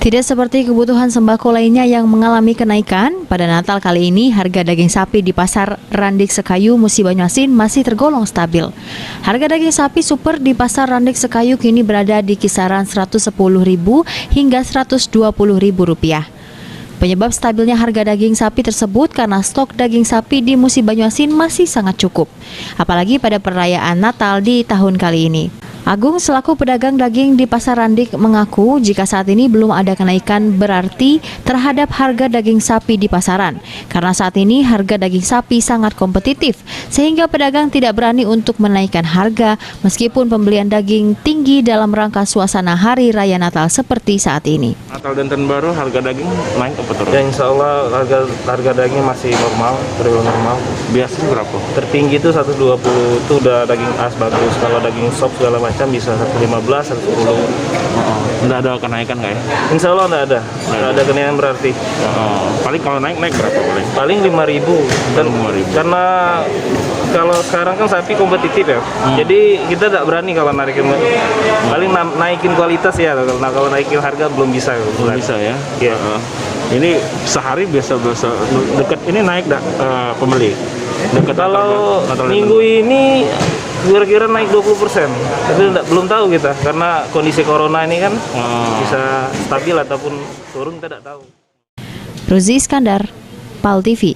Tidak seperti kebutuhan sembako lainnya yang mengalami kenaikan, pada Natal kali ini harga daging sapi di Pasar Randik Sekayu, Musi Banyuasin masih tergolong stabil. Harga daging sapi super di Pasar Randik Sekayu kini berada di kisaran Rp110.000 hingga Rp120.000. Penyebab stabilnya harga daging sapi tersebut karena stok daging sapi di Musi Banyuasin masih sangat cukup, apalagi pada perayaan Natal di tahun kali ini. Agung selaku pedagang daging di Pasar Randik mengaku jika saat ini belum ada kenaikan berarti terhadap harga daging sapi di pasaran. Karena saat ini harga daging sapi sangat kompetitif sehingga pedagang tidak berani untuk menaikkan harga meskipun pembelian daging tinggi dalam rangka suasana Hari Raya Natal seperti saat ini. Natal dan Tahun Baru harga daging naik apa turun? Ya insya Allah harga daging masih normal, normal. Biasanya berapa? Tertinggi itu 120 itu udah daging as bagus. Kalau daging sop segala macam bisa 115, 110. Nggak ada kenaikan nggak ya? Insya Allah nggak ada. Nggak ada kenaikan berarti. Paling kalau naik berapa paling? Paling 5.000. Dan 5.000. karena kalau sekarang kan sapi kompetitif ya. Jadi kita tidak berani kalau naikin. Paling naikin kualitas ya. Nah kalau naikin harga belum bisa. Belum bisa ya? Iya. Ini sehari biasa dekat ini naik pembeli. Dekat Kalau minggu ini kira-kira naik 20%. Tapi belum tahu kita karena kondisi corona ini kan bisa stabil ataupun turun kita tidak tahu. Rozi Iskandar, PAL TV.